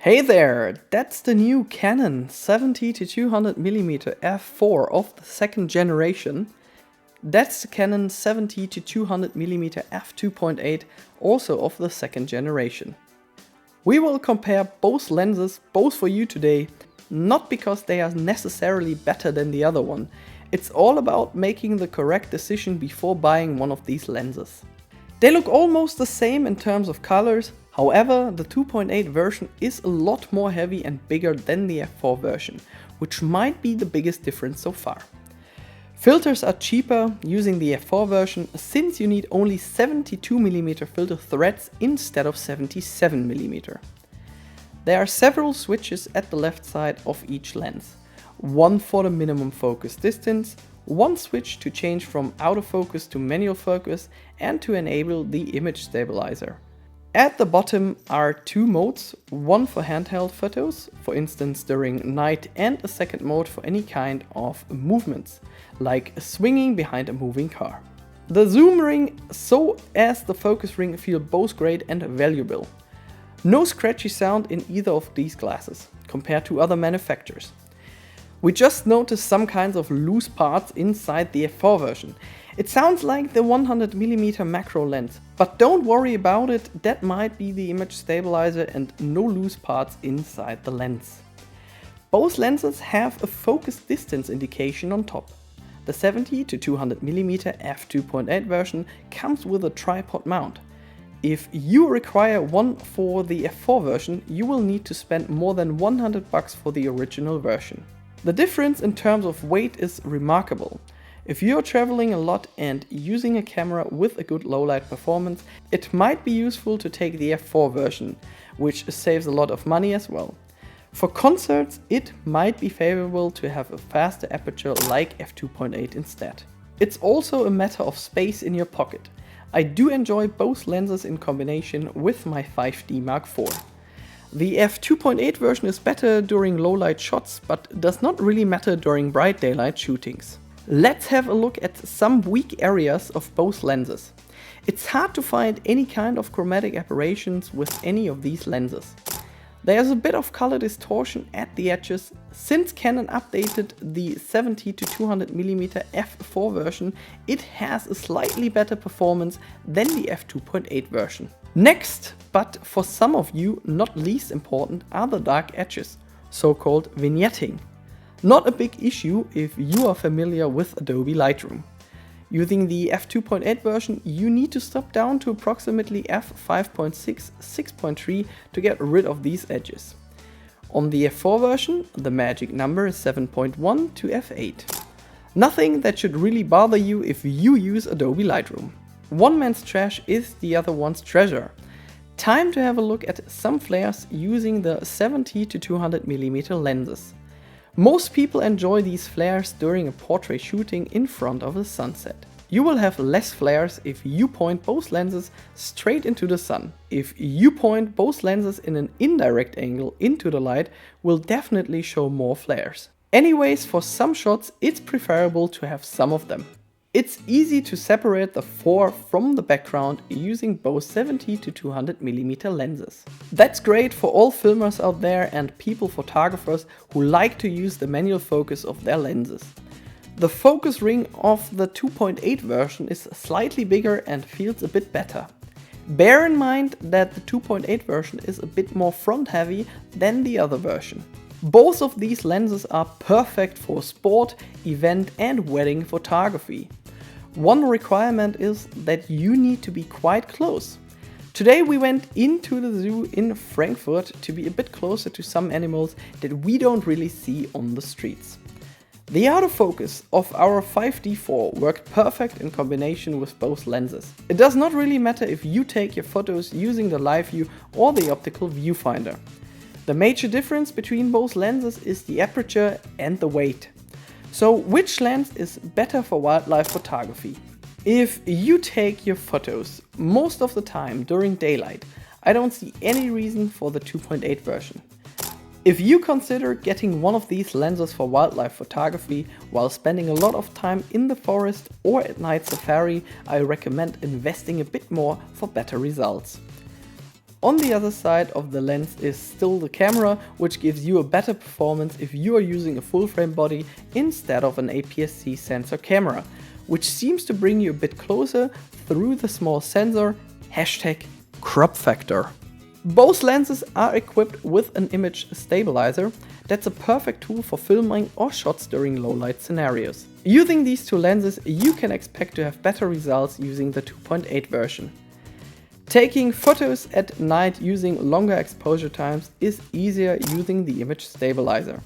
Hey there, that's the new Canon 70-200mm f4 of the second generation. That's the Canon 70-200mm f2.8 also of the second generation. We will compare both lenses, both for you today, not because they are necessarily better than the other one. It's all about making the correct decision before buying one of these lenses. They look almost the same in terms of colors, however the 2.8 version is a lot more heavy and bigger than the f4 version, which might be the biggest difference so far. Filters are cheaper using the f4 version since you need only 72mm filter threads instead of 77mm. There are several switches at the left side of each lens. One for the minimum focus distance, one switch to change from autofocus to manual focus and to enable the image stabilizer. At the bottom are two modes, one for handheld photos, for instance during night, and a second mode for any kind of movements, like swinging behind a moving car. The zoom ring so as the focus ring feel both great and valuable. No scratchy sound in either of these glasses, compared to other manufacturers. We just noticed some kinds of loose parts inside the f4 version. It sounds like the 100mm macro lens, but don't worry about it, that might be the image stabilizer and no loose parts inside the lens. Both lenses have a focus distance indication on top. The 70-200mm f2.8 version comes with a tripod mount. If you require one for the f4 version, you will need to spend more than $100 for the original version. The difference in terms of weight is remarkable. If you're traveling a lot and using a camera with a good low-light performance, it might be useful to take the f4 version, which saves a lot of money as well. For concerts, it might be favorable to have a faster aperture like f2.8 instead. It's also a matter of space in your pocket. I do enjoy both lenses in combination with my 5D Mark IV. The f2.8 version is better during low light shots, but does not really matter during bright daylight shootings. Let's have a look at some weak areas of both lenses. It's hard to find any kind of chromatic aberrations with any of these lenses. There's a bit of color distortion at the edges. Since Canon updated the 70-200mm f4 version, it has a slightly better performance than the f2.8 version. Next, but for some of you not least important, are the dark edges, so-called vignetting. Not a big issue if you are familiar with Adobe Lightroom. Using the f2.8 version, you need to stop down to approximately f5.6, 6.3 to get rid of these edges. On the f4 version, the magic number is 7.1 to f8. Nothing that should really bother you if you use Adobe Lightroom. One man's trash is the other one's treasure. Time to have a look at some flares using the 70-200mm lenses. Most people enjoy these flares during a portrait shooting in front of a sunset. You will have less flares if you point both lenses straight into the sun. If you point both lenses in an indirect angle into the light, will definitely show more flares. Anyways, for some shots it's preferable to have some of them. It's easy to separate the fore from the background using both 70-200mm lenses. That's great for all filmers out there and people photographers who like to use the manual focus of their lenses. The focus ring of the 2.8 version is slightly bigger and feels a bit better. Bear in mind that the 2.8 version is a bit more front heavy than the other version. Both of these lenses are perfect for sport, event and wedding photography. One requirement is that you need to be quite close. Today we went into the zoo in Frankfurt to be a bit closer to some animals that we don't really see on the streets. The autofocus of our 5D4 worked perfect in combination with both lenses. It does not really matter if you take your photos using the live view or the optical viewfinder. The major difference between both lenses is the aperture and the weight. So which lens is better for wildlife photography? If you take your photos most of the time during daylight, I don't see any reason for the 2.8 version. If you consider getting one of these lenses for wildlife photography while spending a lot of time in the forest or at night safari, I recommend investing a bit more for better results. On the other side of the lens is still the camera, which gives you a better performance if you are using a full frame body instead of an APS-C sensor camera, which seems to bring you a bit closer through the small sensor, #crop factor. Both lenses are equipped with an image stabilizer. That's a perfect tool for filming or shots during low light scenarios. Using these two lenses, you can expect to have better results using the 2.8 version. Taking photos at night using longer exposure times is easier using the image stabilizer.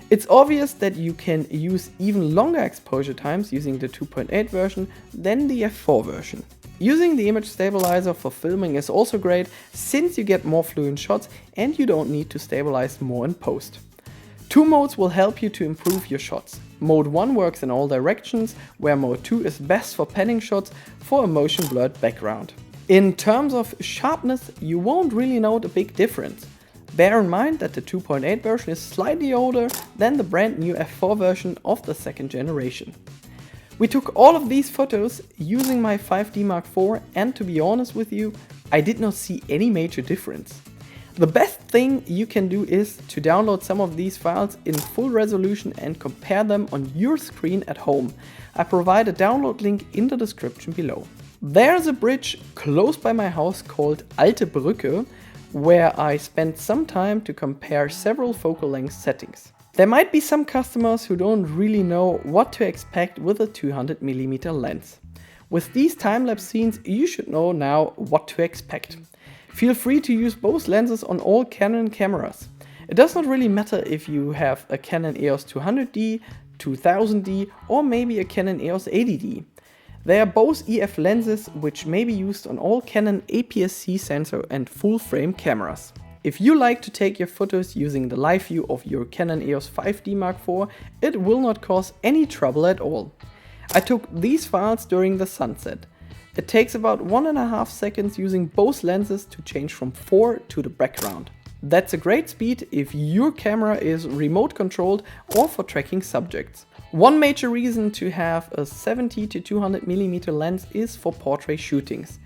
It's obvious that you can use even longer exposure times using the 2.8 version than the f4 version. Using the image stabilizer for filming is also great, since you get more fluent shots and you don't need to stabilize more in post. Two modes will help you to improve your shots. Mode 1 works in all directions, where Mode 2 is best for panning shots for a motion blurred background. In terms of sharpness, you won't really note a big difference. Bear in mind that the 2.8 version is slightly older than the brand new f4 version of the second generation. We took all of these photos using my 5D Mark IV, and to be honest with you, I did not see any major difference. The best thing you can do is to download some of these files in full resolution and compare them on your screen at home. I provide a download link in the description below. There's a bridge close by my house called Alte Brücke, where I spent some time to compare several focal length settings. There might be some customers who don't really know what to expect with a 200mm lens. With these time-lapse scenes, you should know now what to expect. Feel free to use both lenses on all Canon cameras. It does not really matter if you have a Canon EOS 200D, 2000D or maybe a Canon EOS 80D. They are both EF lenses which may be used on all Canon APS-C sensor and full frame cameras. If you like to take your photos using the live view of your Canon EOS 5D Mark IV, it will not cause any trouble at all. I took these files during the sunset. It takes about 1.5 seconds using both lenses to change from fore to the background. That's a great speed if your camera is remote controlled or for tracking subjects. One major reason to have a 70 to 200mm lens is for portrait shootings.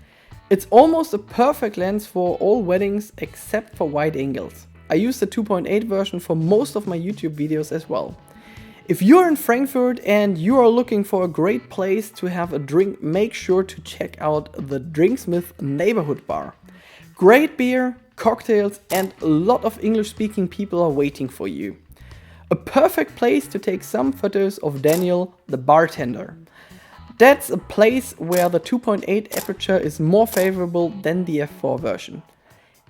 It's almost a perfect lens for all weddings except for wide angles. I use the 2.8 version for most of my YouTube videos as well. If you're in Frankfurt and you are looking for a great place to have a drink, make sure to check out the Drinksmith neighborhood bar. Great beer, cocktails and a lot of English-speaking people are waiting for you. A perfect place to take some photos of Daniel, the bartender. That's a place where the 2.8 aperture is more favorable than the f4 version.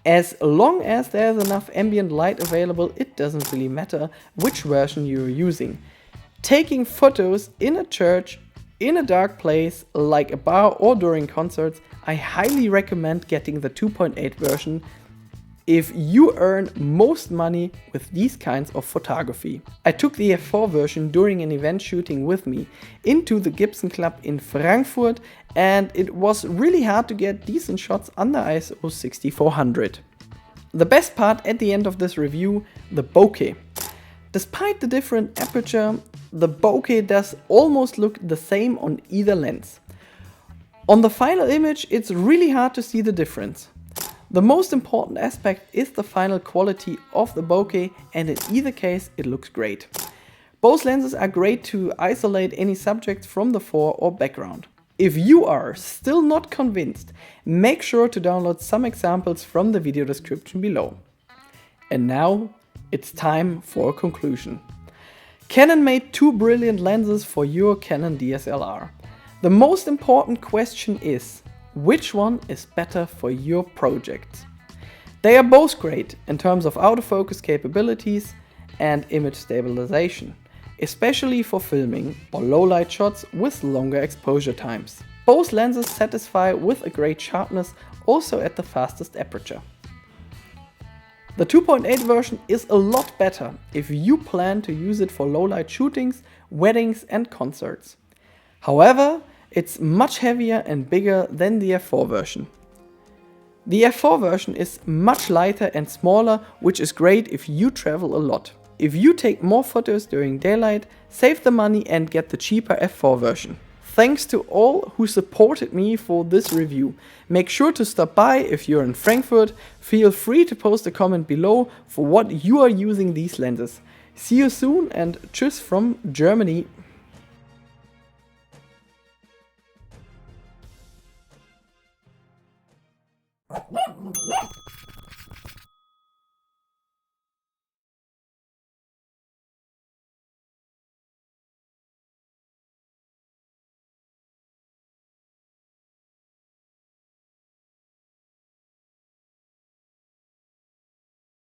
As long as there's enough ambient light available, it doesn't really matter which version you're using. Taking photos in a church, in a dark place like a bar or during concerts, I highly recommend getting the 2.8 version if you earn most money with these kinds of photography. I took the f4 version during an event shooting with me into the Gibson Club in Frankfurt, and it was really hard to get decent shots under ISO 6400. The best part at the end of this review, the bokeh. Despite the different aperture, the bokeh does almost look the same on either lens. On the final image, it's really hard to see the difference. The most important aspect is the final quality of the bokeh, and in either case it looks great. Both lenses are great to isolate any subjects from the fore or background. If you are still not convinced, make sure to download some examples from the video description below. And now it's time for a conclusion. Canon made two brilliant lenses for your Canon DSLR. The most important question is, which one is better for your project? They are both great in terms of autofocus capabilities and image stabilization, especially for filming or low light shots with longer exposure times. Both lenses satisfy with a great sharpness, also at the fastest aperture. The 2.8 version is a lot better if you plan to use it for low light shootings, weddings and concerts. However, it's much heavier and bigger than the f4 version. The f4 version is much lighter and smaller, which is great if you travel a lot. If you take more photos during daylight, save the money and get the cheaper f4 version. thanks to all who supported me for this review. Make sure to stop by if you're in Frankfurt. Feel free to post a comment below for what you are using these lenses. See you soon and tschüss from Germany.